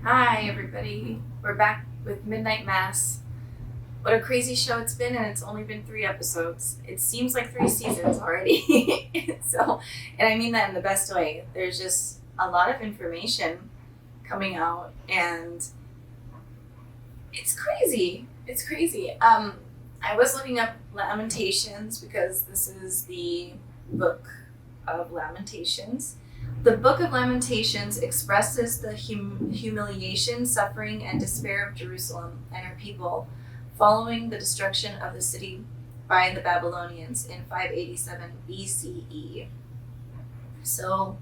Hi, everybody. We're back with Midnight Mass. What a crazy show it's been, and it's only been 3 episodes. It seems like 3 seasons already. And I mean that in the best way. There's just a lot of information coming out, and it's crazy. It's crazy. I was looking up Lamentations because this is the book of Lamentations. The Book of Lamentations expresses the humiliation, suffering, and despair of Jerusalem and her people following the destruction of the city by the Babylonians in 587 BCE. So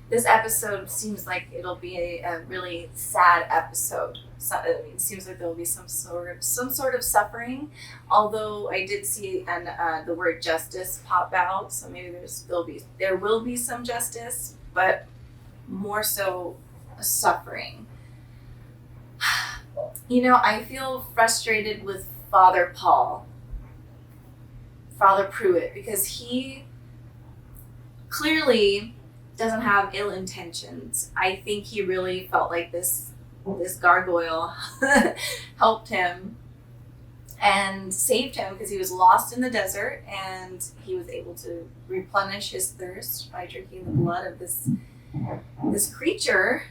this episode seems like it'll be a really sad episode. So, it seems like there will be some sort of suffering, although I did see the word justice pop out, so maybe there will be some justice, but more so suffering. I feel frustrated with Father Pruitt, because he clearly doesn't have ill intentions. I think he really felt like this gargoyle helped him and saved him because he was lost in the desert, and he was able to replenish his thirst by drinking the blood of this creature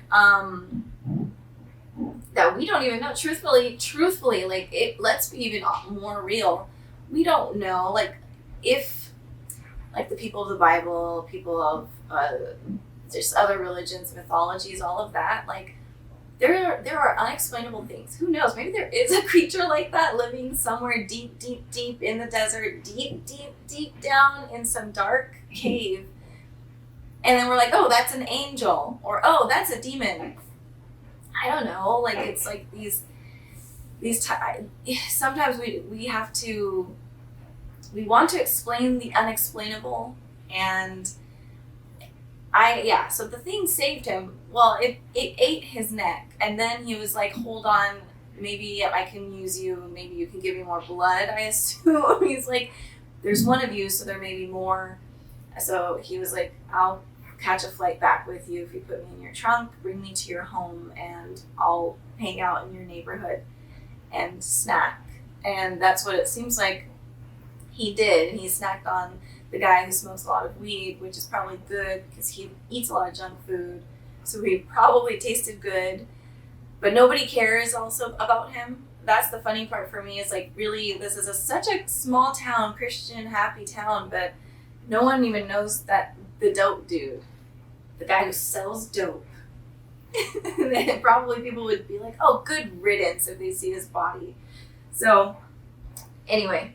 that we don't even know. Truthfully, like, it. Let's be even more real. We don't know, like, if, like, the people of the Bible, people of just other religions, mythologies, all of that, like, there are unexplainable things. Who knows? Maybe there is a creature like that living somewhere deep, deep, deep in the desert, deep, deep, deep down in some dark cave. And then we're like, oh, that's an angel, or oh, that's a demon. I don't know. Like, it's like these sometimes we want to explain the unexplainable, and so the thing saved him. Well, it ate his neck, and then he was like, hold on, maybe I can use you, maybe you can give me more blood, I assume. He's like, there's one of you, so there may be more. So he was like, I'll catch a flight back with you if you put me in your trunk, bring me to your home, and I'll hang out in your neighborhood and snack. And that's what it seems like he did. And he snacked on the guy who smokes a lot of weed, which is probably good because he eats a lot of junk food. So he probably tasted good, but nobody cares also about him. That's the funny part for me, is like, really, this is such a small town, Christian, happy town, but no one even knows that the dope dude, the guy who sells dope, then probably people would be like, oh, good riddance if they see his body. So anyway,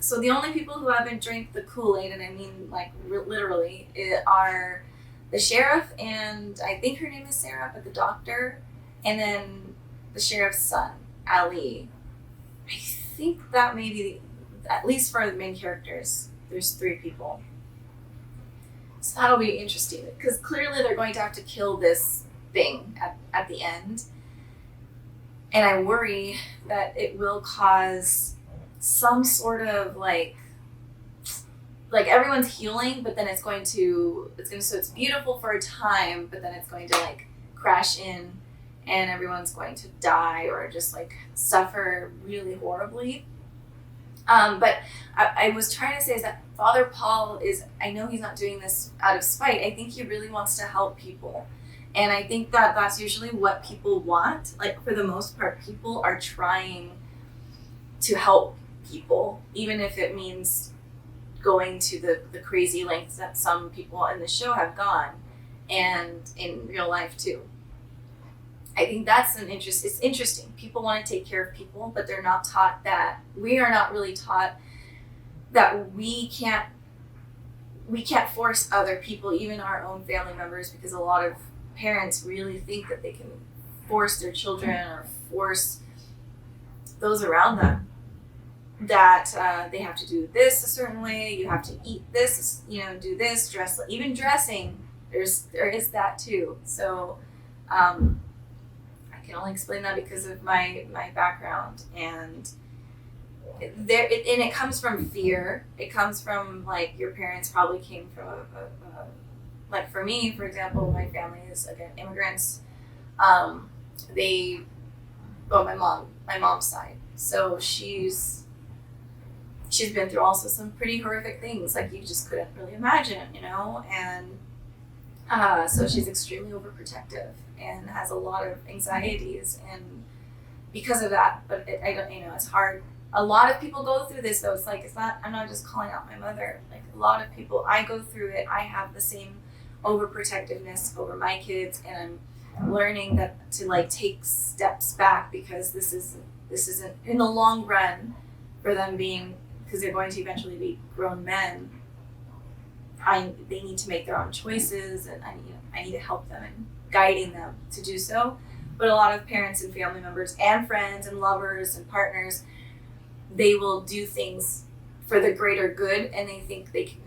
so the only people who haven't drank the Kool-Aid, and I mean like literally, are the sheriff, and I think her name is Sarah, but the doctor, and then the sheriff's son, Ali. I think that maybe, at least for the main characters, there's 3 people. So that'll be interesting, because clearly they're going to have to kill this thing at the end. And I worry that it will cause some sort of like everyone's healing, but then it's beautiful for a time, but then it's going to like crash in, and everyone's going to die or just like suffer really horribly. But I was trying to say is that Father Paul I know he's not doing this out of spite. I think he really wants to help people. And I think that that's usually what people want. Like, for the most part, people are trying to help people, even if it means going to the crazy lengths that some people in the show have gone, and in real life too. I think that's it's interesting. People want to take care of people, but they're not taught that. We are not really taught that we can't force other people, even our own family members, because a lot of parents really think that they can force their children or force those around them, that they have to do this a certain way, you have to eat this, do this, dress, even dressing, there is that too. So I can only explain that because of my background, and it comes from fear. It comes from, like, your parents probably came from like, for me, for example, my family is, again, immigrants. My mom's side. So she's been through also some pretty horrific things, like you just couldn't really imagine, and so she's extremely overprotective and has a lot of anxieties, and because of that, but I don't, it's hard. A lot of people go through this though. I'm not just calling out my mother. Like a lot of people, I go through it. I have the same overprotectiveness over my kids, and I'm learning that to like take steps back, because this isn't in the long run for them because they're going to eventually be grown men. They need to make their own choices, and I need to help them and guiding them to do so. But a lot of parents and family members and friends and lovers and partners, they will do things for the greater good, and they think they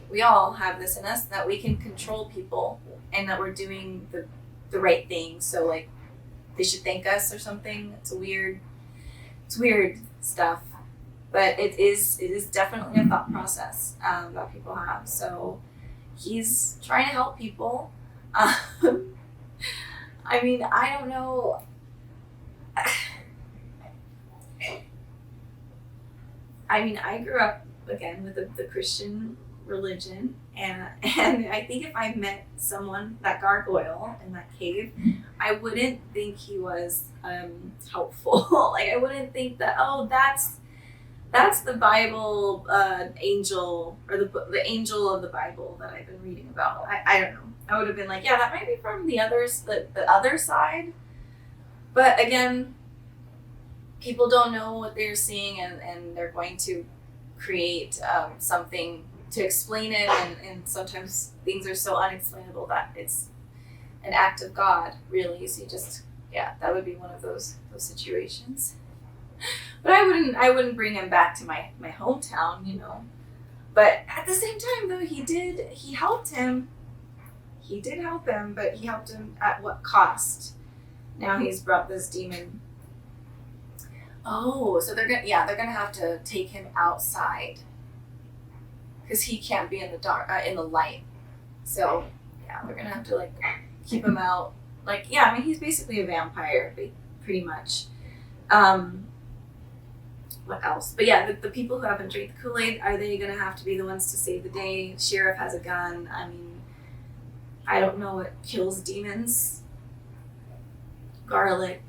we all have this in us, that we can control people and that we're doing the right thing. So like they should thank us or something. It's weird stuff, but it is definitely a thought process that people have. So he's trying to help people. I don't know. I grew up again with the Christian religion, and I think if I met someone, that gargoyle in that cave, I wouldn't think he was helpful. Like I wouldn't think that, oh, that's the Bible angel, or the angel of the Bible that I've been reading about. I don't know. I would have been like, yeah, that might be from the other side. But again, people don't know what they're seeing, and they're going to create something to explain it, and sometimes things are so unexplainable that it's an act of God, really. So that would be one of those situations. But I wouldn't bring him back to my hometown, But at the same time, though, he helped him. He did help him, but he helped him at what cost? Now he's brought this demon. Oh, so they're gonna have to take him outside, because he can't be in the dark, in the light. So yeah, they're gonna have to like keep him out. Like he's basically a vampire, pretty much. What else? But yeah, the people who haven't drank the Kool-Aid, are they gonna have to be the ones to save the day? Sheriff has a gun. I don't know what kills demons. Garlic.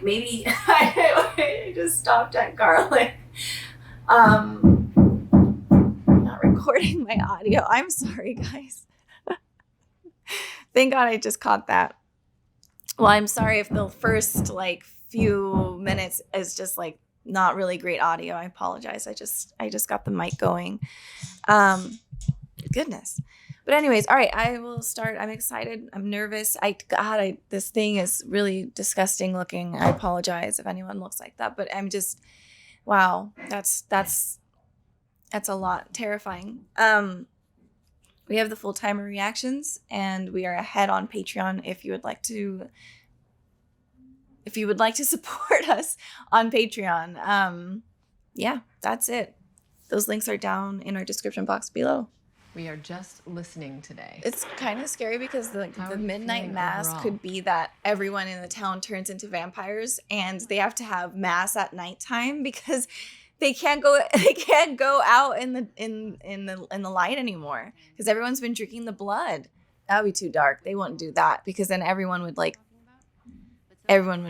Maybe I just stopped at garlic. I'm not recording my audio. I'm sorry, guys. Thank God I just caught that. Well, I'm sorry if the first few minutes is just not really great audio. I apologize. I just got the mic going. Goodness. But anyways, all right, I will start. I'm excited. I'm nervous. This thing is really disgusting looking. I apologize if anyone looks like that, but I'm just, wow, that's a lot. Terrifying. We have the full timer reactions, and we are ahead on Patreon if you would like to support us on Patreon. Yeah, that's it. Those links are down in our description box below. We are just listening today. It's kind of scary because the midnight mass could be that everyone in the town turns into vampires, and they have to have mass at nighttime because they can't go out in the light anymore because everyone's been drinking the blood. That would be too dark. They wouldn't do that because then everyone would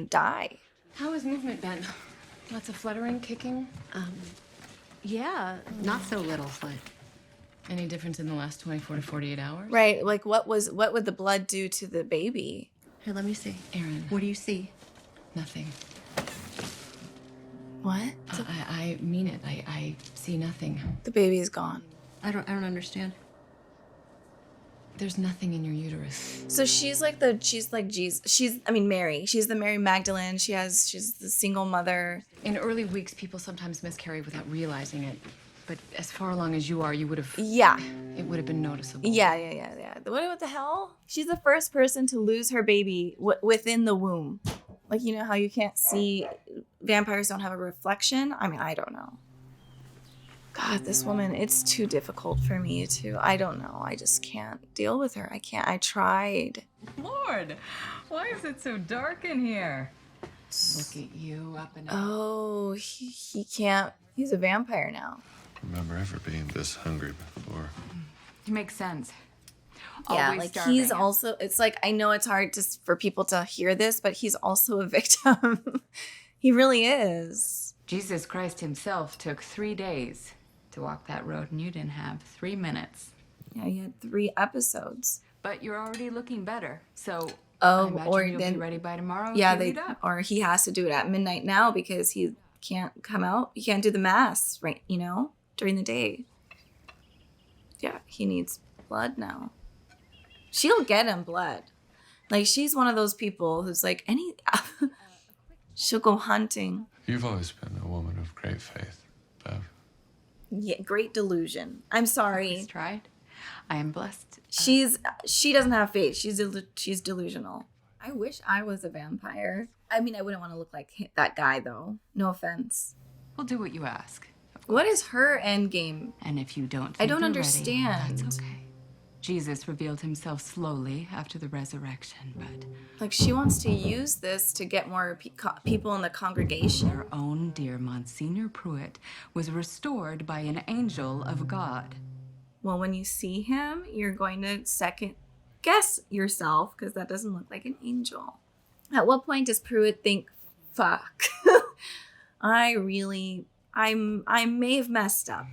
die. How has movement been? Lots of fluttering, kicking? Yeah, not so little, but Any difference in the last 24 to 48 hours? Right. What would the blood do to the baby? here, let me see. Aaron. What do you see? Nothing. What? I mean it. I see nothing. The baby is gone. I don't understand. There's nothing in your uterus. So she's like Jesus. Mary. She's the Mary Magdalene. She's the single mother. In early weeks, people sometimes miscarry without realizing it. But as far along as you are, you would have... Yeah. It would have been noticeable. Yeah. What the hell? She's the first person to lose her baby within the womb. Like, you know how you can't see... Vampires don't have a reflection? I don't know. God, this woman, it's too difficult for me to, I don't know. I just can't deal with her. I can't. I tried. Lord, why is it so dark in here? Look at you up and Oh, he can't. He's a vampire now. Remember ever being this hungry before? It makes sense. Yeah, Always like starving. he's also, it's like, I know it's hard for people to hear this, but he's also a victim. He really is. Jesus Christ himself took 3 days to walk that road, and you didn't have 3 minutes. Yeah, he had 3 episodes. But you're already looking better, so Oh, I imagine or you'll then, be ready by tomorrow. yeah, to read up. or he has to do it at midnight now because he can't come out. He can't do the mass, right? You know, during the day. Yeah, he needs blood now. She'll get him blood. Like, she's one of those people who's like, she'll go hunting. You've always been a woman of great faith, Bev. Yeah, great delusion. I'm sorry. Always tried. I am blessed. She doesn't have faith. She's delusional. I wish I was a vampire. I mean, I wouldn't want to look like that guy, though. No offense. We'll do what you ask. What is her end game? And if you don't think I don't you're understand. ready, that's okay. Jesus revealed himself slowly after the resurrection, but Like, she wants to use this to get more people in the congregation. our own dear Monsignor Pruitt was restored by an angel of God. Well, when you see him, you're going to second guess yourself because that doesn't look like an angel. At what point does Pruitt think, fuck, I may have messed up.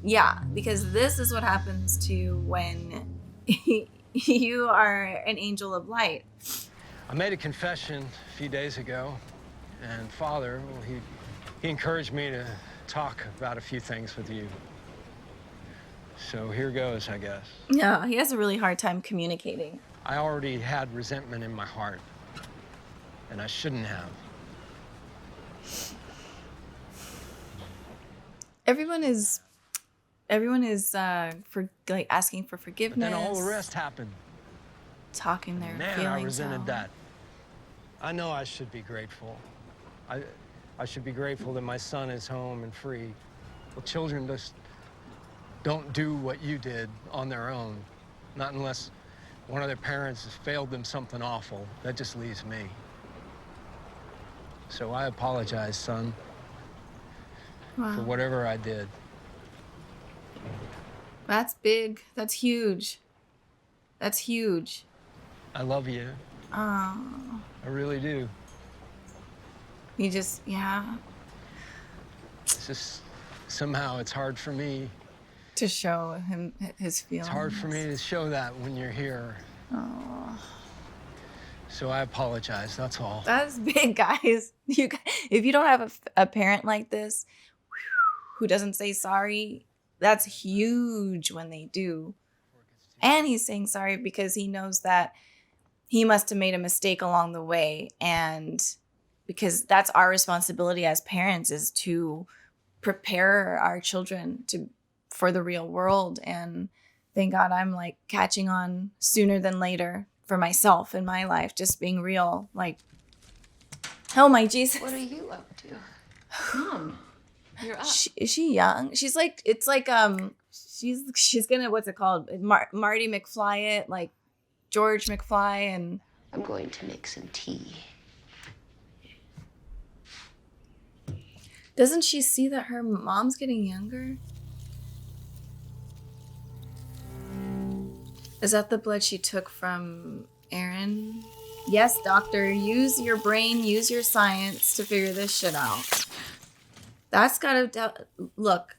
Yeah, because this is what happens to you when you are an angel of light. I made a confession a few days ago, and Father, well, he encouraged me to talk about a few things with you. So here goes, I guess. Yeah, he has a really hard time communicating. I already had resentment in my heart, and I shouldn't have. Everyone is for like asking for But forgiveness. then all the rest happened. Talking their Man, feelings I resented out. that. I know I should be grateful. I should be grateful that my son is home and free. Well, children just don't do what you did on their own. Not unless one of their parents has failed them something awful. That just leaves me. So I apologize, son, Wow. for whatever I did. That's big. That's huge. That's huge. I love you. Oh, I really do. you just, yeah, It's just, somehow it's hard for me. to show him his feelings. It's hard for me to show that when you're here. Oh, So I apologize, that's all. that's big, guys. If you don't have a parent like this who doesn't say sorry, that's huge when they do. And he's saying sorry because he knows that he must have made a mistake along the way. And because that's our responsibility as parents, is to prepare our children for the real world. And thank God I'm like catching on sooner than later for myself in my life, just being real. Like, oh my Jesus. What are you up to? Mom, you're up. Is she young? She's like, it's like, she's gonna, what's it called? Marty McFly it, like George McFly. And I'm going to make some tea. doesn't she see that her mom's getting younger? Is that the blood she took from Aaron? Yes, doctor, use your brain, use your science to figure this shit out. That's gotta, look,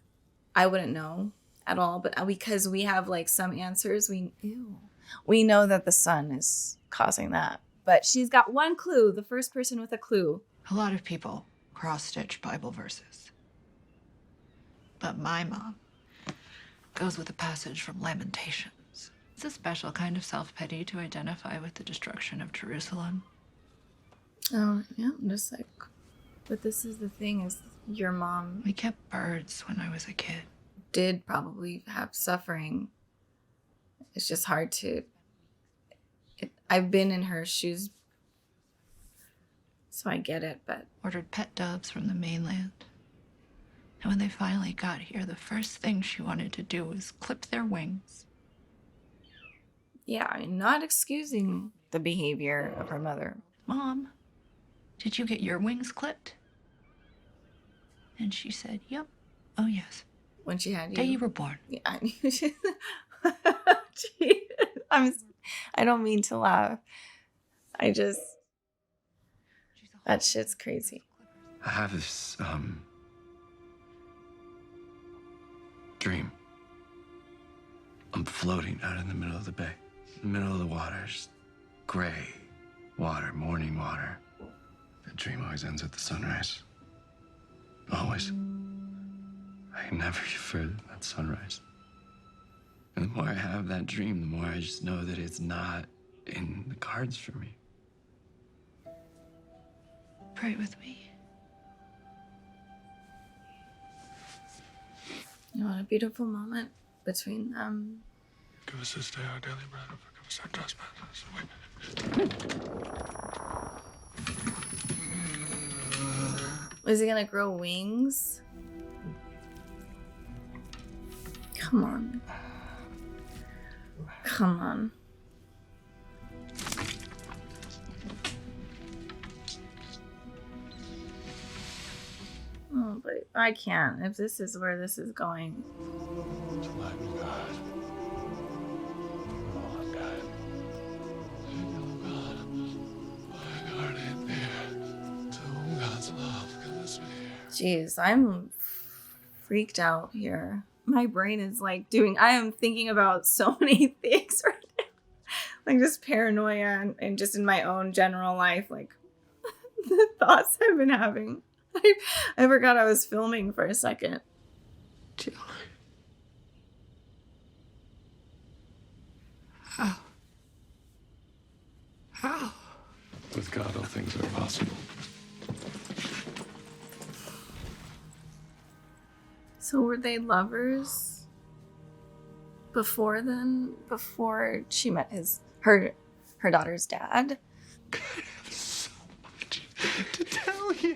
I wouldn't know at all, but because we have like some answers, we know that the sun is causing that. But she's got one clue, the first person with a clue. A lot of people cross-stitch Bible verses. But my mom goes with a passage from Lamentations. It's a special kind of self-pity to identify with the destruction of Jerusalem. Oh, yeah, just like, but this is the thing, is your mom We kept birds when I was a kid. did probably have suffering. It's just hard to, I've been in her shoes So I get it, but Ordered pet doves from the mainland. And when they finally got here, the first thing she wanted to do was clip their wings. yeah, I'm not excusing the behavior of her mother. Mom, did you get your wings clipped? And she said, yep. Oh, yes. When she had you. Day you were born. Yeah, I knew she... Gee, I don't mean to laugh. That shit's crazy. I have this, dream. I'm floating out in the middle of the bay. In the middle of the water, just gray water, morning water. The dream always ends at the sunrise. Always. I can never get further than that sunrise. And the more I have that dream, the more I just know that it's not in the cards for me. Pray with me. You know, a beautiful moment between them. Give us this day our daily bread, and forgive us our trespasses. Is he gonna grow wings? Come on. Come on. Oh, but I can't. If this is where this is going. To light in God. Oh, God. Oh, God. My guardian dear. To whom God's love can this be? Jeez, I'm freaked out here. My brain is like I am thinking about so many things right now. Like just paranoia and just in my own general life, like the thoughts I've been having. I forgot I was filming for a second. Jill. How? With God, all things are possible. So were they lovers before then? Before she met her daughter's dad? I have so much to tell you.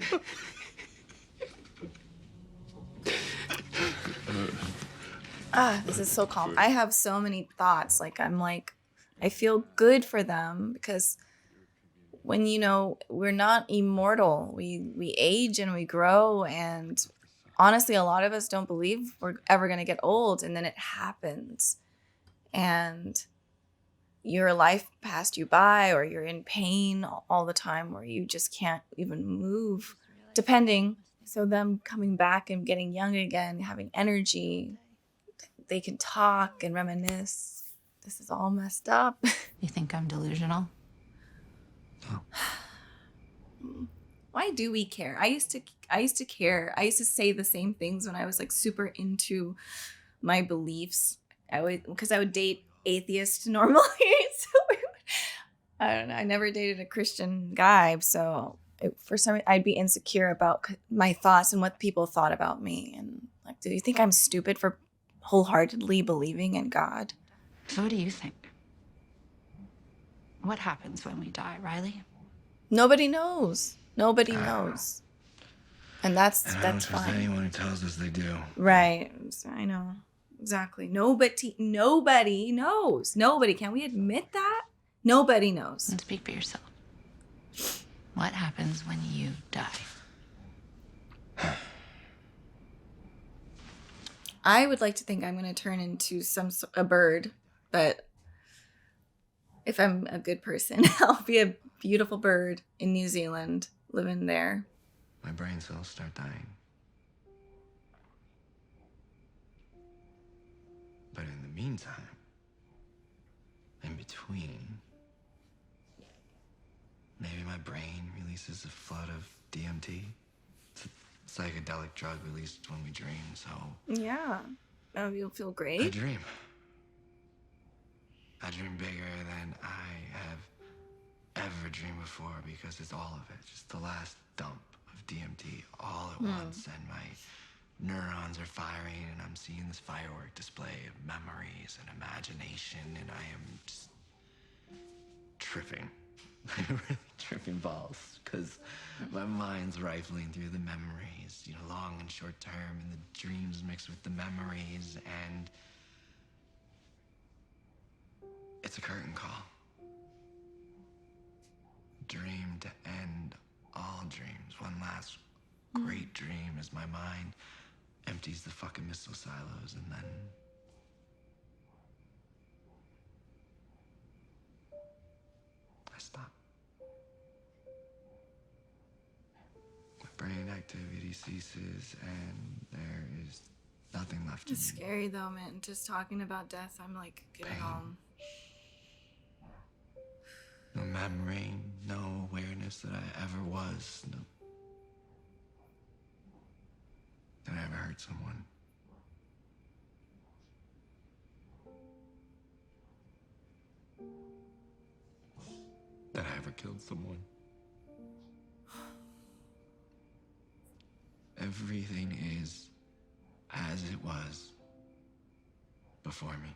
This is so calm. I have so many thoughts. I feel good for them because when, we're not immortal, we age and we grow, and honestly, a lot of us don't believe we're ever going to get old, and then it happens. And your life passed you by, or you're in pain all the time where you just can't even move, depending. So them coming back and getting young again, having energy, they can talk and reminisce. This is all messed up. You think I'm delusional? No. Why do we care? I used to care. I used to say the same things when I was like super into my beliefs. Because I would date atheists normally. So I don't know. I never dated a Christian guy, so for some reason I'd be insecure about my thoughts and what people thought about me. And like, do you think I'm stupid for wholeheartedly believing in God? So what do you think? What happens when we die, Riley? Nobody knows. Nobody knows. And that's And I don't trust fine. anyone who tells us they do. Right. I know. Exactly. Nobody knows. Nobody. Can we admit that? Nobody knows. And speak for yourself. What happens when you die? I would like to think I'm going to turn into a bird, but if I'm a good person, I'll be a beautiful bird in New Zealand, living there. My brain cells start dying. But in the meantime, in between, maybe my brain releases a flood of DMT. It's a psychedelic drug released when we dream, so Yeah. Oh, you'll feel I great. dream. I dream bigger than I have ever dreamed before because it's all of it. Just the last dump of DMT all at once, and my neurons are firing, and I'm seeing this firework display of memories and imagination, and I am just tripping. really tripping balls, because my mind's rifling through the memories, long and short term, and the dreams mixed with the memories, and it's a curtain call. Dream to end all dreams. One last great dream as my mind empties the fucking missile silos, and then I stop. My brain activity ceases, and there is nothing left It's in me. scary though, man. Just talking about death, I'm like getting Pain. all. No memory, no awareness that I ever was. No. That I ever hurt someone. That I ever killed someone. Everything is as it was before me.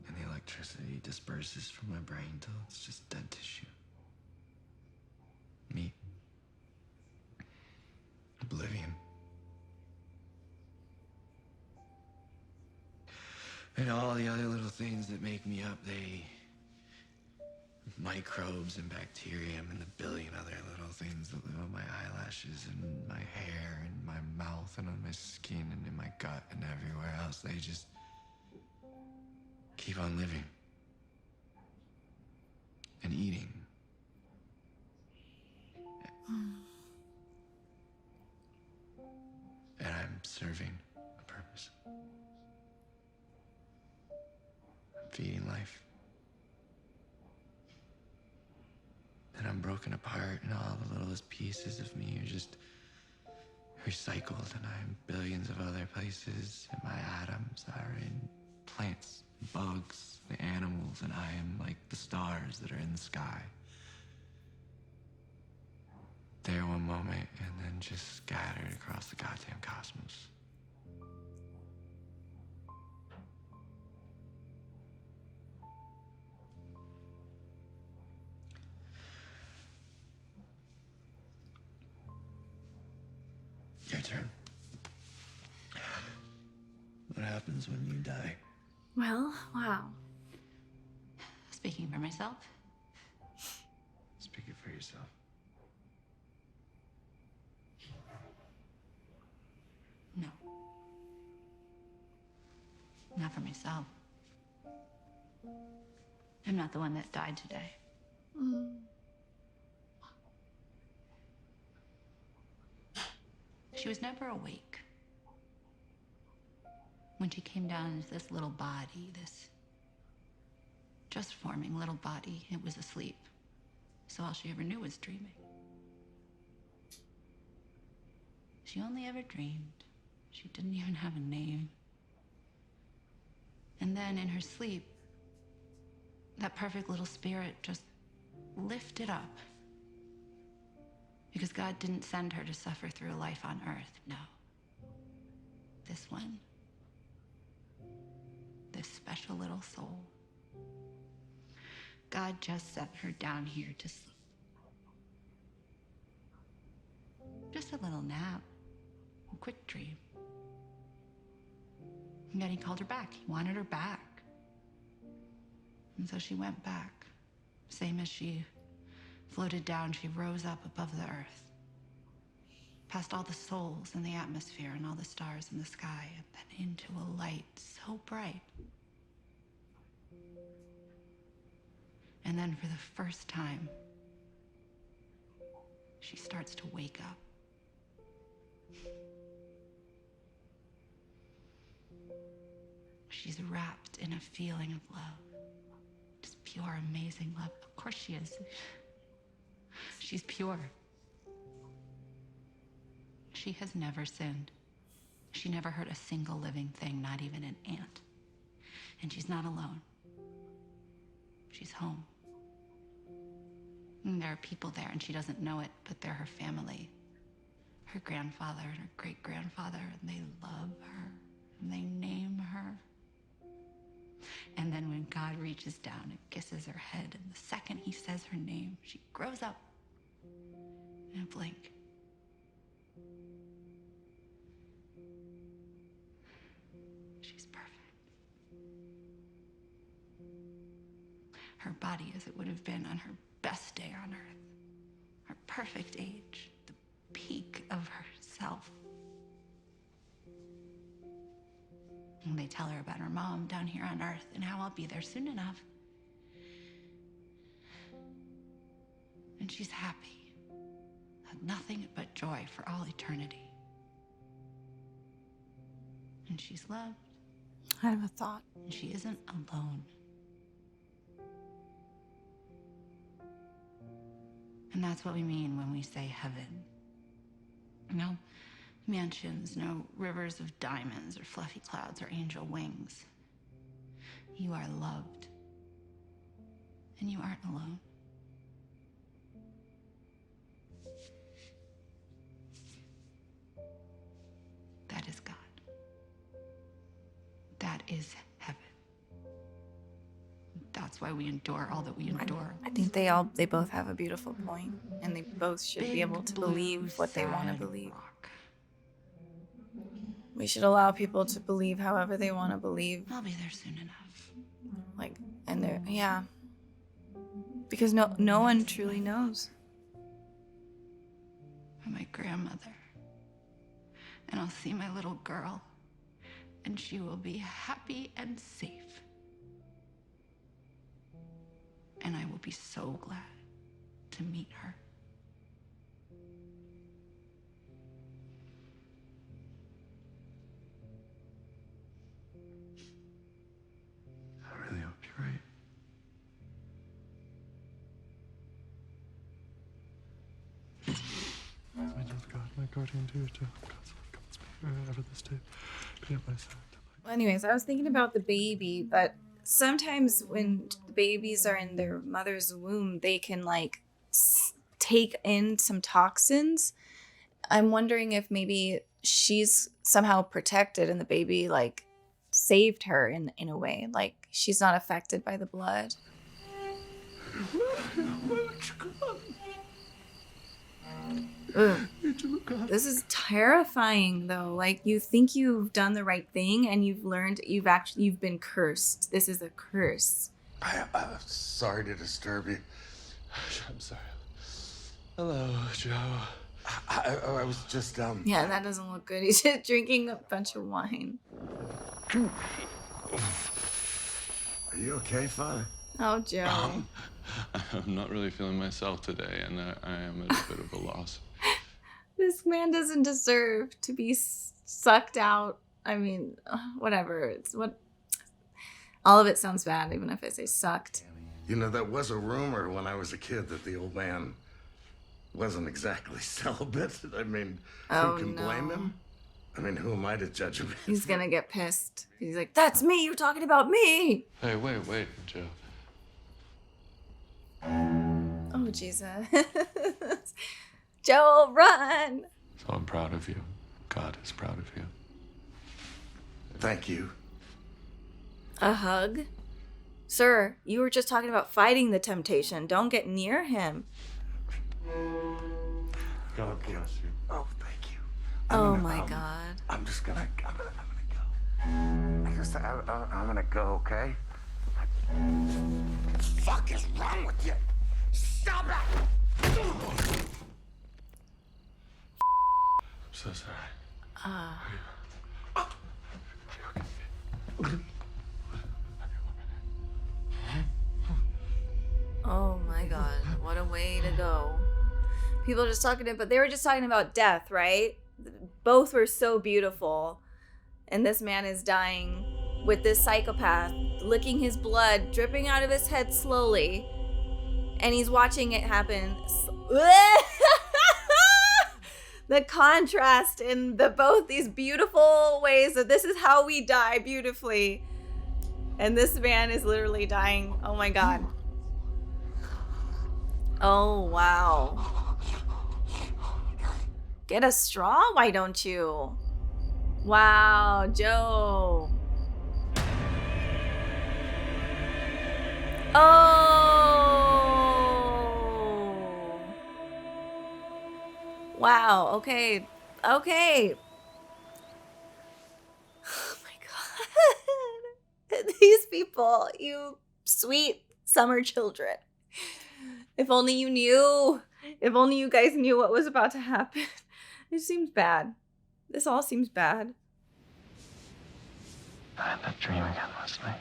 And the electricity disperses from my brain till it's just dead tissue. Me. Oblivion. And all the other little things that make me up, microbes and bacterium and the billion other little things that live on my eyelashes and my hair and my mouth and on my skin and in my gut and everywhere else, they just keep on living and eating. And I'm serving a purpose. I'm feeding life. And I'm broken apart, and all the littlest pieces of me are just recycled, and I'm billions of other places, and my atoms are in plants, bugs, the animals, and I am like the stars that are in the sky. There one moment, and then just scattered across the goddamn cosmos. Your turn. What happens when you die? Well, wow. Speaking for myself, Speak it for yourself. no. Not for myself. I'm not the one that died today. She was never awake. When she came down into this little body, this just forming little body, it was asleep. So all she ever knew was dreaming. She only ever dreamed. She didn't even have a name. And then in her sleep, that perfect little spirit just lifted up. Because God didn't send her to suffer through life on earth, no. This one, this special little soul, God just sent her down here to sleep. Just a little nap, a quick dream. And then he called her back. He wanted her back. And so she went back. Same as she floated down, she rose up above the earth, past all the souls in the atmosphere and all the stars in the sky, and then into a light so bright. And then for the first time, she starts to wake up. She's wrapped in a feeling of love. Just pure, amazing love. Of course she is. She's pure. She has never sinned. She never hurt a single living thing, not even an ant. And she's not alone. She's home. And there are people there, and she doesn't know it, but they're her family. Her grandfather and her great-grandfather, and they love her, and they name her. And then when God reaches down and kisses her head, and the second he says her name, she grows up in a blink. She's perfect. Her body as it would have been on her best day on earth. Her perfect age, the peak of herself. And they tell her about her mom down here on earth and how I'll be there soon enough. And she's happy. Had nothing but joy for all eternity. And she's loved. I have a thought. And she isn't alone. And that's what we mean when we say heaven. No mansions, no rivers of diamonds or fluffy clouds or angel wings. You are loved. And you aren't alone. That is God. That is heaven. That's why we endure all that we endure. I think they both have a beautiful point, and they both should be able to believe what they want to believe. We should allow people to believe however they want to believe. I'll be there soon enough. Yeah. Because no one truly knows. Or my grandmother. And I'll see my little girl, and she will be happy and safe. And I will be so glad to meet her. I really hope you're right. My love God, my guardian dear, God's love comes me out of this day. Be at my side. Anyways, I was thinking about the baby, but sometimes when the babies are in their mother's womb, they can take in some toxins. I'm wondering if maybe she's somehow protected and the baby saved her in a way. She's not affected by the blood. Ugh. This is terrifying though. You think you've done the right thing and you've learned you've been cursed. This is a curse. I'm sorry to disturb you. I'm sorry. Hello, Joe. I was just Yeah, that doesn't look good. He's just drinking a bunch of wine. Are you okay, Father? Oh, Joe. I'm not really feeling myself today, and I am at a bit of a loss. This man doesn't deserve to be sucked out. I mean, whatever. All of it sounds bad, even if I say sucked. You know, that was a rumor when I was a kid that the old man wasn't exactly celibate. I mean, who can blame him? I mean, who am I to judge him? He's gonna get pissed. He's like, that's me, you're talking about me. Hey, wait, Joe. Oh, Jesus. Joel, run. So I'm proud of you. God is proud of you. Thank you. A hug? Sir, you were just talking about fighting the temptation. Don't get near him. God bless you. Oh, thank you. Oh my God. I'm gonna go. I'm gonna go, okay? What the fuck is wrong with you? Stop it! I'm so sorry. Are you okay? Oh my God. What a way to go. People are just but they were just talking about death, right? Both were so beautiful. And this man is dying with this psychopath licking his blood, dripping out of his head slowly. And he's watching it happen. The contrast in both these beautiful ways that this is how we die beautifully. And this man is literally dying. Oh my God. Oh, wow. Get a straw, why don't you? Wow, Joe. Oh. Wow. Okay. Okay. Oh my God. These people, you sweet summer children. If only you knew. If only you guys knew what was about to happen. It seems bad. This all seems bad. I had that dream again last night.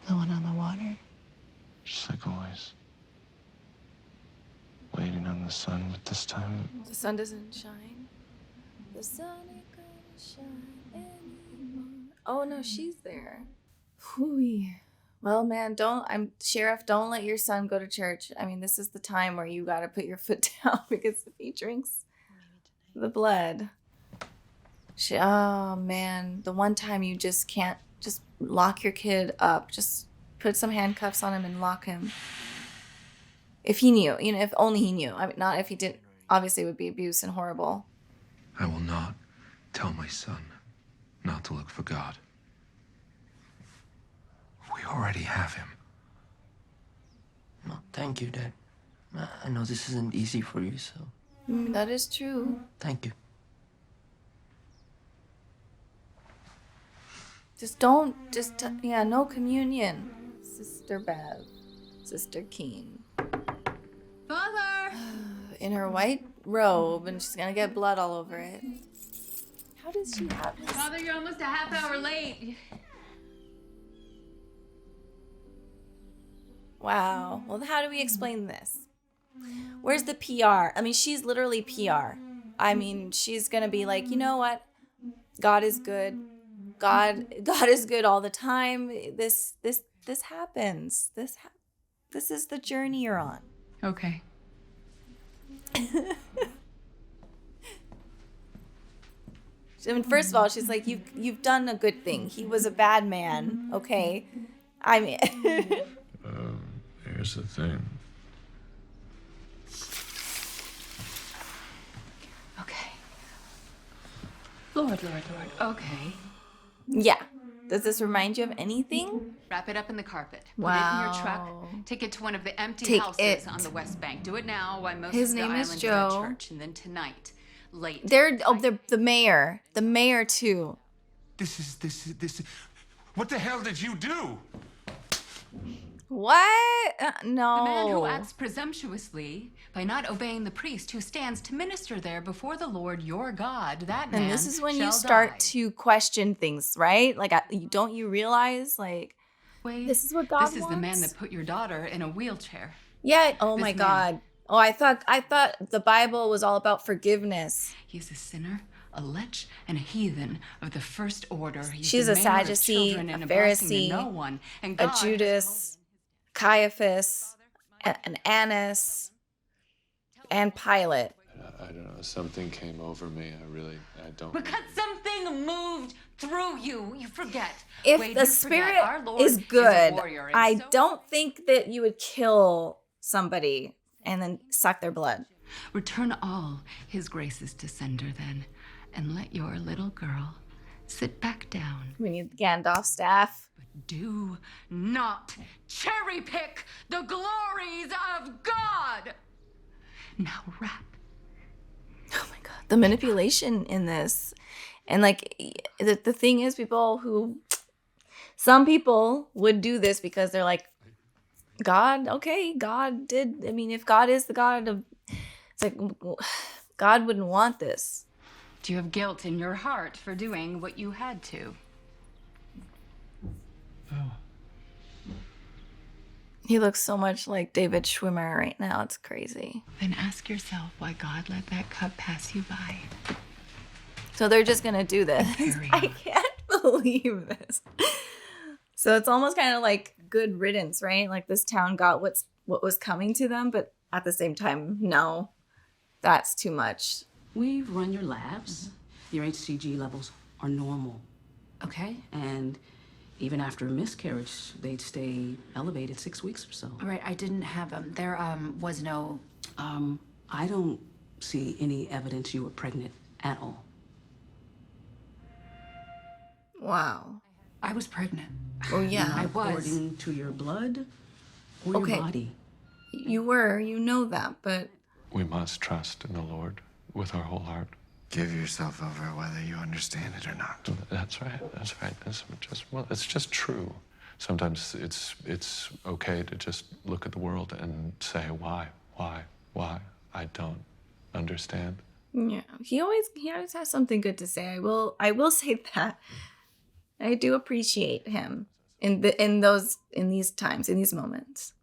The one on the water? Just like always. Waiting on the sun, but this time The sun doesn't shine. The sun ain't gonna shine anymore. Oh no, she's there. Whew. Well, man, Sheriff, don't let your son go to church. I mean, this is the time where you gotta put your foot down because if he drinks the blood. Oh man, the one time you just can't just lock your kid up. Just put some handcuffs on him and lock him. If he knew, if only he knew. I mean, not if he didn't. Obviously, it would be abuse and horrible. I will not tell my son not to look for God. We already have him. No, thank you, Dad. I know this isn't easy for you, so That is true. thank you. No communion. Sister Bev. Sister Keen. Father! In her white robe, and she's gonna get blood all over it. How does she have this? Father, you're almost a half hour late. Wow. Well, how do we explain this? Where's the PR? I mean, she's literally PR. I mean, she's gonna be like, you know what? God is good. God is good all the time. This happens. This is the journey you're on. Okay. I mean, first of all, she's like, you've done a good thing. He was a bad man. Okay. I mean. Here's the thing. Okay. Lord. Okay. Yeah. Does this remind you of anything? Wrap it up in the carpet. Wow. Put it in your truck. Take it to one of the empty Take houses it. on the West Bank. Do it now while most His of the name is island Joe. is at church. And then tonight, late. They're the mayor. The mayor too. This is. What the hell did you do? What? No. The man who acts presumptuously by not obeying the priest who stands to minister there before the Lord your God, that man And this is when you shall start die. to question things, right? Like, don't you realize, like, Wait, this is what God This is the man wants? that put your daughter in a wheelchair. yeah. Oh This my man. God. Oh, I thought the Bible was all about forgiveness. He's a sinner, a lech, and a heathen of the first order. He's She's the a mayor of Sadducee, children and a blessing to Pharisee, no one. And A God has Judas, Caiaphas, an Annas, and Pilate. I don't know. Something came over me. I don't. Because something moved through you. You forget. If Wade, the you forget spirit our Lord is a good, warrior, and I so- don't think that you would kill somebody and then suck their blood. Return all his graces to sender then, and let your little girl sit back down. We need the Gandalf staff. Do not cherry pick the glories of God. Now rap. Oh my God, the manipulation in this. And like, the thing is, some people would do this because they're like, God, okay, God did. I mean, if God is the God of, it's like, God wouldn't want this. Do you have guilt in your heart for doing what you had to? He looks so much like David Schwimmer right now. It's crazy. Then ask yourself why God let that cup pass you by. So they're just gonna do this. Carry I on. can't believe this. So it's almost kind of like good riddance, right? Like this town got what was coming to them, but at the same time, no, that's too much. We've run your labs. Your Hcg levels are normal, Okay. and even after a miscarriage, they'd stay elevated 6 weeks or so. All right, I didn't have there was no. I don't see any evidence you were pregnant at all. Wow. I was pregnant. Oh yeah. Not I was. according to your blood or Okay. your body. You know that, but We must trust in the Lord with our whole heart. Give yourself over whether you understand it or not. That's right. That's right. It's just true. Sometimes it's okay to just look at the world and say, why? I don't understand. yeah, he always has something good to say. I will say that. I do appreciate him in these times, in these moments.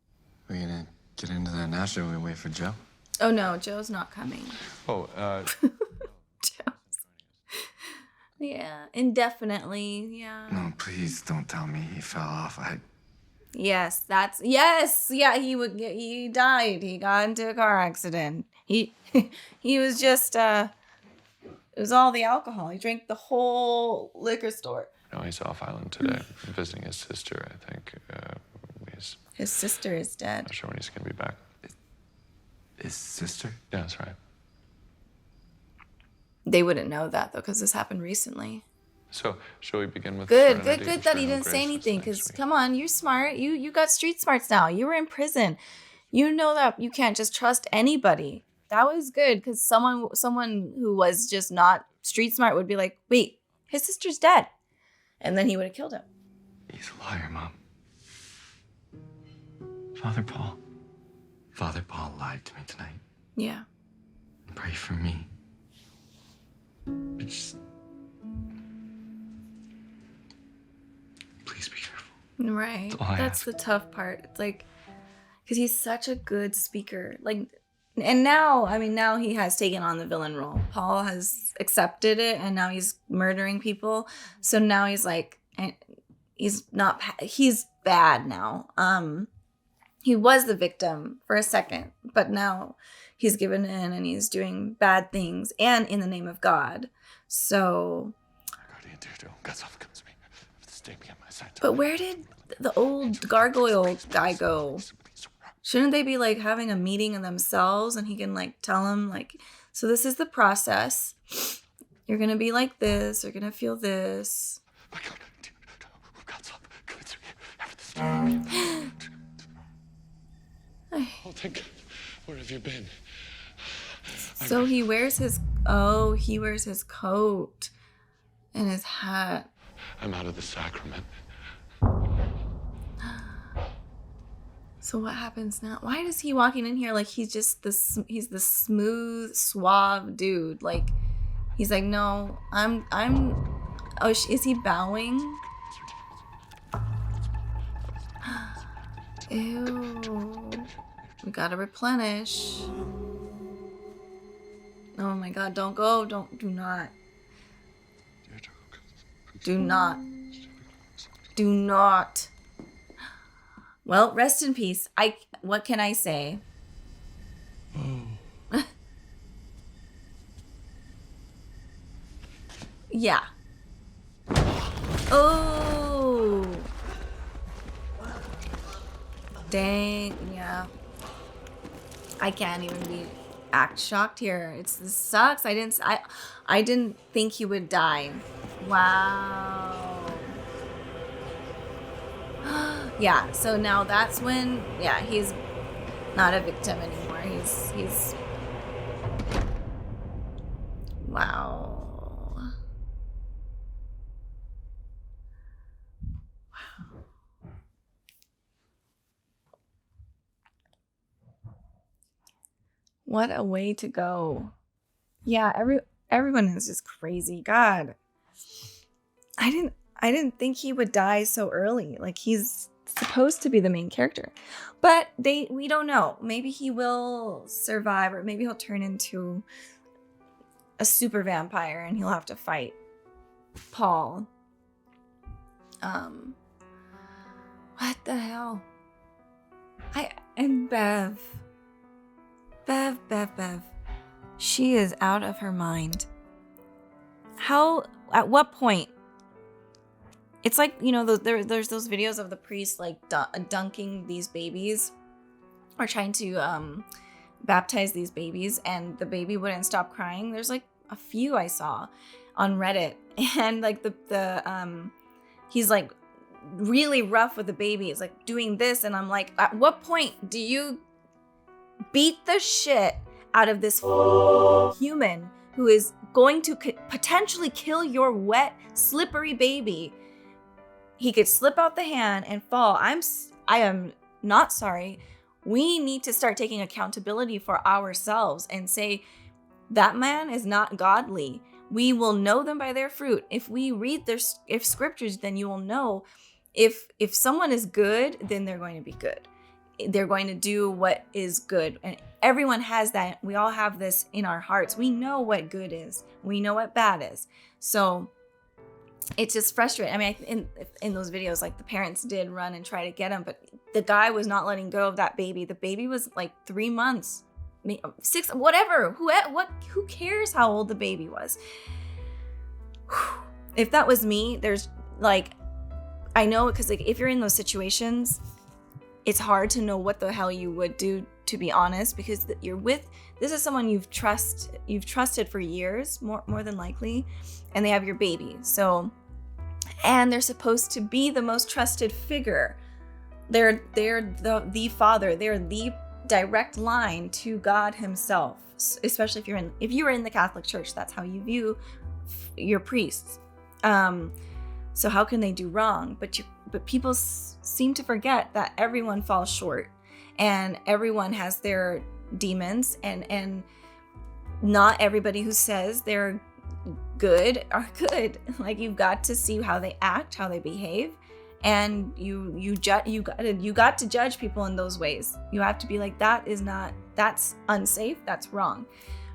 We're gonna get into that now, shall we wait for Joe? Oh no, Joe's not coming. Oh, Joe's. Yeah, indefinitely. Yeah. No, please don't tell me he fell off. Yes, yeah, he died. He got into a car accident. He was just it was all the alcohol. He drank the whole liquor store. no, he's off island today, visiting his sister, I think. His sister is dead. Not sure when he's gonna be back. His sister? Yeah, that's right. They wouldn't know that though, because this happened recently. So, shall we begin with Good Serenity, that he Eternal didn't say Grace anything. next Because week? come on, you're smart. You got street smarts now. You were in prison. You know that you can't just trust anybody. That was good because someone who was just not street smart would be like, wait, his sister's dead, and then he would have killed him. He's a liar, Mom. Father Paul lied to me tonight. Yeah. Pray for me. Just... Please be careful. Right. That's all I That's ask. the tough part. It's like, because he's such a good speaker. Like, and now he has taken on the villain role. Paul has accepted it, and now he's murdering people. So now he's like, he's bad now. He was the victim for a second, but now he's given in and he's doing bad things and in the name of God. So. Guardian Teardome, God's love comes to me. Stay me at my side. But where did the old gargoyle guy go? Shouldn't they be like having a meeting of themselves and he can like tell them like, so this is the process. You're going to be like this. You're going to feel this. My God, God's love comes to me. After this. Oh, thank God. Where have you been? So he wears his coat and his hat. I'm out of the sacrament. So what happens now? Why is he walking in here like he's just he's the smooth, suave dude? Like he's like, no, I'm. Oh, is he bowing? Ew. We gotta replenish. Oh my God! Don't go! Do not. Do not. Well, rest in peace. What can I say? Oh. Yeah. Oh. Dang, yeah. I can't even act shocked here. This sucks. I didn't think he would die. Wow. Yeah, so now that's when, yeah, he's not a victim anymore. He's wow. What a way to go. Yeah, everyone is just crazy. God. I didn't think he would die so early. Like he's supposed to be the main character. But we don't know. Maybe he will survive, or maybe he'll turn into a super vampire and he'll have to fight Paul. What the hell? And Bev. She is out of her mind. At what point? It's like, there's those videos of the priest like dunking these babies or trying to baptize these babies, and the baby wouldn't stop crying. There's like a few I saw on Reddit, and like he's like really rough with the baby. He's like doing this, and I'm like, at what point do you beat the shit out of this human who is going to potentially kill your wet, slippery baby? He could slip out the hand and fall. I am not sorry. We need to start taking accountability for ourselves and say, that man is not godly. We will know them by their fruit. If we read their scriptures, then you will know if someone is good, then they're going to be good. They're going to do what is good. And everyone has that. We all have this in our hearts. We know what good is. We know what bad is. So it's just frustrating. I mean, in those videos, like the parents did run and try to get him, but the guy was not letting go of that baby. The baby was like 3 months, 6, whatever. Who cares how old the baby was? If that was me, there's like, I know, because like if you're in those situations, it's hard to know what the hell you would do, to be honest, because this is someone you've trusted for years, more than likely, and they have your baby. So, and they're supposed to be the most trusted figure. They're the father. They're the direct line to God himself. Especially if you were in the Catholic Church, that's how you view your priests. So how can they do wrong? But people seem to forget that everyone falls short, and everyone has their demons, and not everybody who says they're good are good. Like, you've got to see how they act, how they behave, and you got to judge people in those ways. You have to be like, that's unsafe, that's wrong.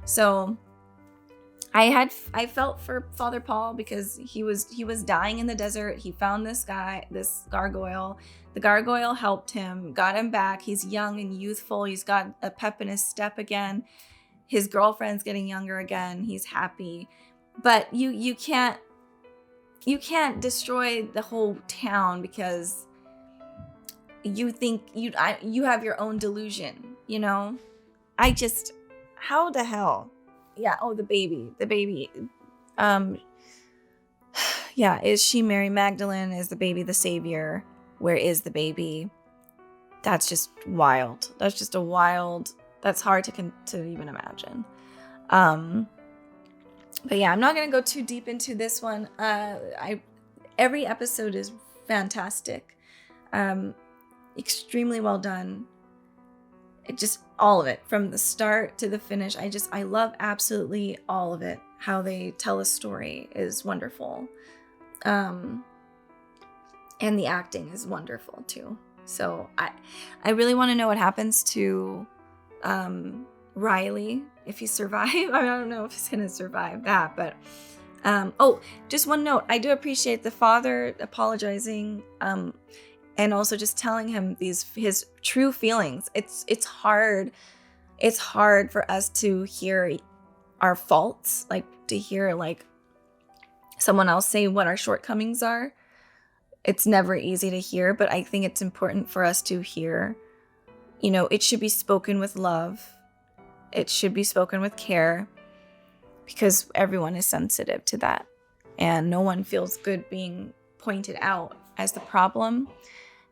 So I felt for Father Paul, because he was dying in the desert. He found this gargoyle. The gargoyle helped him, got him back. He's young and youthful. He's got a pep in his step again. His girlfriend's getting younger again. He's happy. But you can't destroy the whole town because you think you have your own delusion, you know? How the hell? Yeah, the baby. Yeah, is she Mary Magdalene? Is the baby the savior? Where is the baby? That's just wild. That's hard to even imagine. But yeah, I'm not gonna go too deep into this one. Every episode is fantastic. Extremely well done. Just all of it, from the start to the finish. I love absolutely all of it. How they tell a story is wonderful. And the acting is wonderful too. So I really want to know what happens to Riley, if he survives. I don't know if he's gonna survive that, but just one note. I do appreciate the father apologizing, and also just telling him his true feelings. It's hard for us to hear our faults, like to hear like someone else say what our shortcomings are. It's never easy to hear, but I think it's important for us to hear. You know, it should be spoken with love. It should be spoken with care, because everyone is sensitive to that. And no one feels good being pointed out as the problem,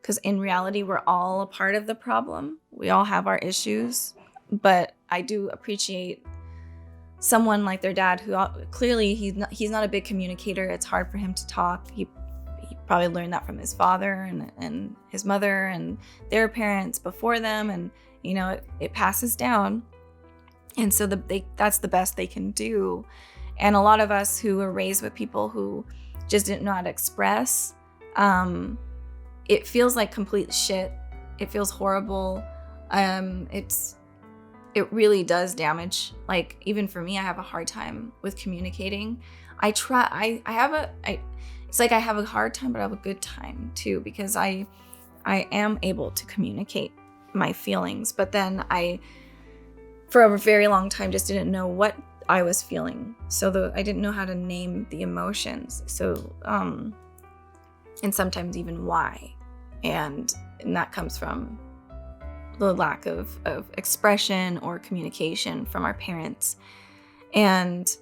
because in reality, we're all a part of the problem. We all have our issues, but I do appreciate someone like their dad, who clearly he's not a big communicator. It's hard for him to talk. He probably learned that from his father and his mother and their parents before them, and you know, it passes down. And so that's the best they can do. And a lot of us who were raised with people who just didn't know how to express, it feels like complete shit. It feels horrible. It really does damage. Like, even for me, I have a hard time with communicating. It's like I have a hard time, but I have a good time too, because I am able to communicate my feelings. But then for a very long time, just didn't know what I was feeling. So I didn't know how to name the emotions. So, and sometimes even why. And that comes from the lack of expression or communication from our parents. And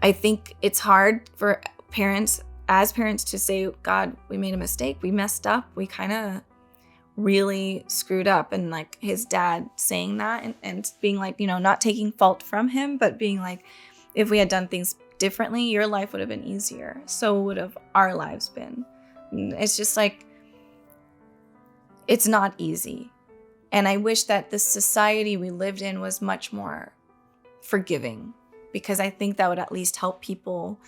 I think it's hard for parents as parents to say, God, we made a mistake, we messed up, we kind of really screwed up. And like his dad saying that and being like, you know, not taking fault from him, but being like, if we had done things differently, your life would have been easier. So would have our lives been. It's just like, it's not easy. And I wish that the society we lived in was much more forgiving, because I think that would at least help people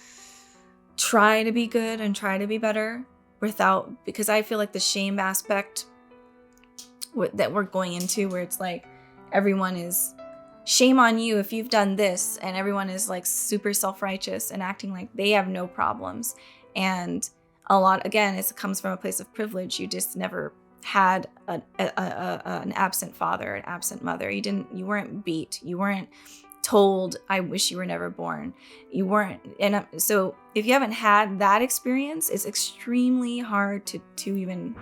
try to be good and try to be better because I feel like the shame aspect that we're going into, where it's like everyone is shame on you if you've done this, and everyone is like super self-righteous and acting like they have no problems. And a lot, again, it comes from a place of privilege. You just never had an absent father, an absent mother. You weren't beat. You weren't told, I wish you were never born. You weren't. And so if you haven't had that experience, it's extremely hard to even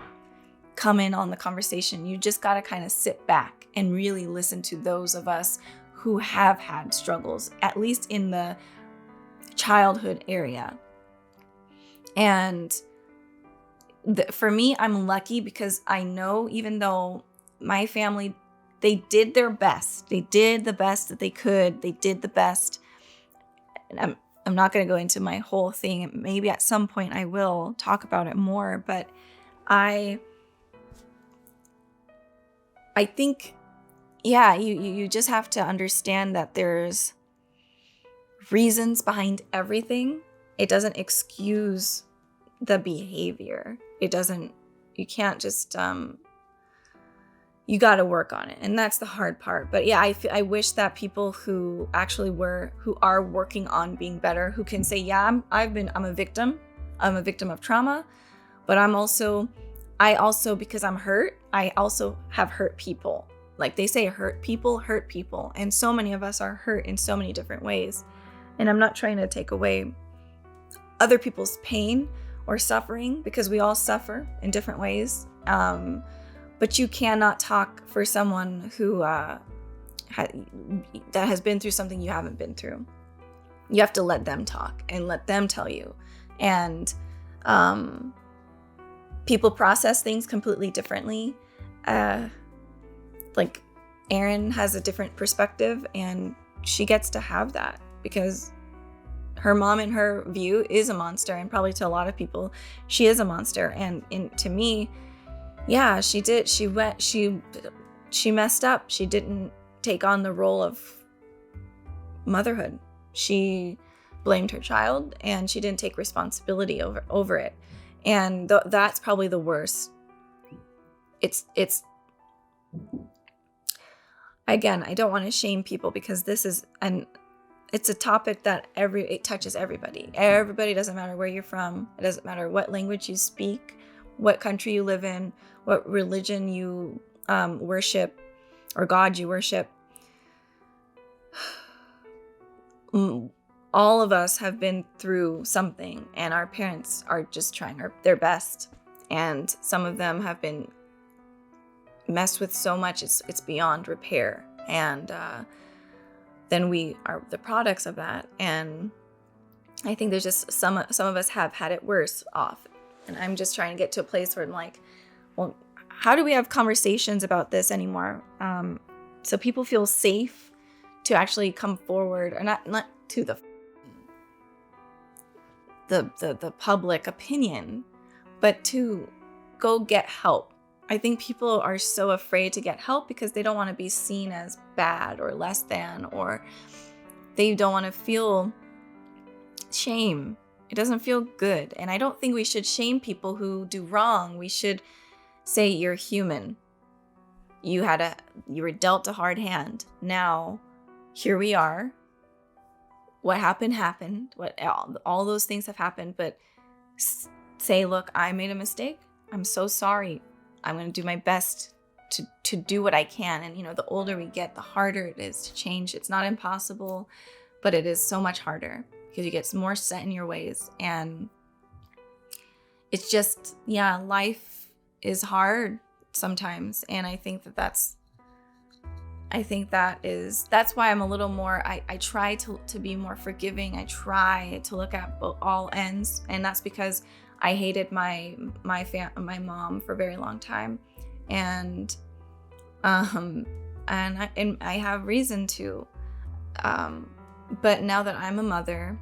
come in on the conversation. You just got to kind of sit back and really listen to those of us who have had struggles, at least in the childhood area. And for me, I'm lucky because I know, even though my family, they did their best. They did the best that they could. They did the best. And I'm not going to go into my whole thing. Maybe at some point I will talk about it more, but I think, yeah, you just have to understand that there's reasons behind everything. It doesn't excuse the behavior. You can't just, you got to work on it. And that's the hard part. But yeah, I wish that people who are working on being better, who can say, yeah, I'm a victim. I'm a victim of trauma, but I also, because I'm hurt, I also have hurt people. Like they say, hurt people. And so many of us are hurt in so many different ways. And I'm not trying to take away other people's pain or suffering, because we all suffer in different ways. But you cannot talk for someone who that has been through something you haven't been through. You have to let them talk and let them tell you. And people process things completely differently. Like Erin has a different perspective, and she gets to have that because her mom, in her view, is a monster, and probably to a lot of people, she is a monster. And to me, yeah, she did. She messed up. She didn't take on the role of motherhood. She blamed her child, and she didn't take responsibility over it. And that's probably the worst. It's again, I don't want to shame people, because it's a topic that it touches everybody. Everybody, doesn't matter where you're from. It doesn't matter what language you speak, what country you live in, what religion you worship, or God you worship. All of us have been through something, and our parents are just trying their best. And some of them have been messed with so much, it's beyond repair. And then we are the products of that. And I think there's just some of us have had it worse off. And I'm just trying to get to a place where I'm like, well, how do we have conversations about this anymore? So people feel safe to actually come forward, or not to the public opinion, but to go get help. I think people are so afraid to get help because they don't want to be seen as bad or less than, or they don't want to feel shame. It doesn't feel good. And I don't think we should shame people who do wrong. We should say, you're human. You were dealt a hard hand. Now, here we are. What happened. All those things have happened. But say, look, I made a mistake. I'm so sorry. I'm going to do my best to do what I can. And, the older we get, the harder it is to change. It's not impossible, but it is so much harder because you get more set in your ways. And it's just, life is hard sometimes. And I think that's I think that's why I'm a little more, I try to be more forgiving. I try to look at all ends, and that's because I hated my mom for a very long time, and I have reason to, but now that I'm a mother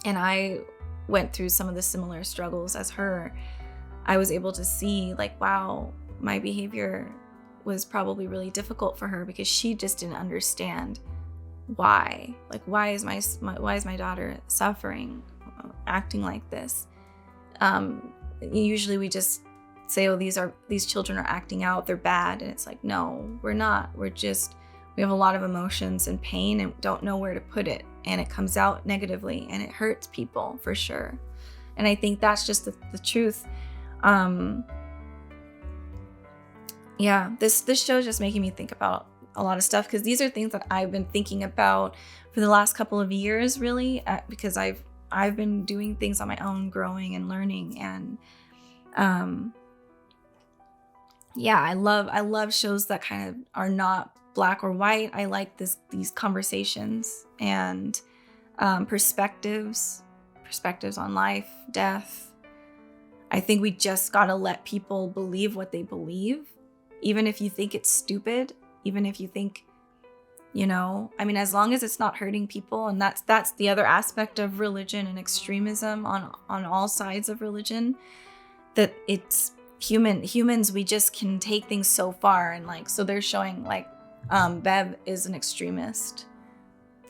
and I went through some of the similar struggles as her, I was able to see like, wow, my behavior was probably really difficult for her because she just didn't understand why. Like, why is my daughter suffering, acting like this? Usually we just say, oh, these children are acting out, they're bad, and it's like, no, we're not. We have a lot of emotions and pain and don't know where to put it, and it comes out negatively and it hurts people for sure. And I think that's just the truth. Yeah, this show is just making me think about a lot of stuff, because these are things that I've been thinking about for the last couple of years, really, because I've been doing things on my own, growing and learning, and yeah, I love shows that kind of are not black or white. I like these conversations and perspectives on life, death. I think we just gotta let people believe what they believe, even if you think it's stupid, even if you think, I mean, as long as it's not hurting people. And that's the other aspect of religion and extremism on all sides of religion, that it's humans, we just can take things so far. And like, so they're showing like, Bev is an extremist.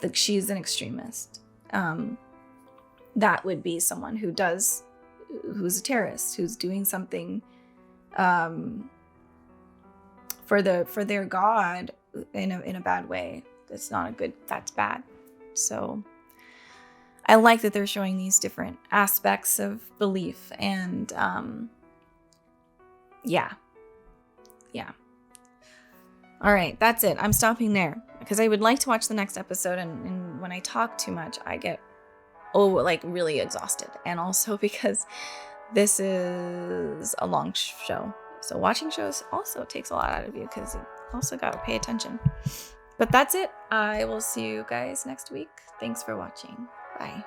Like, she's an extremist. That would be someone who's a terrorist, who's doing something for their God in a bad way. That's not a good, that's bad. So I like that they're showing these different aspects of belief, and yeah. All right, that's it. I'm stopping there because I would like to watch the next episode, and when I talk too much, I get really exhausted, and also because this is a long show. So watching shows also takes a lot out of you, because you also got to pay attention. But that's it. I will see you guys next week. Thanks for watching. Bye.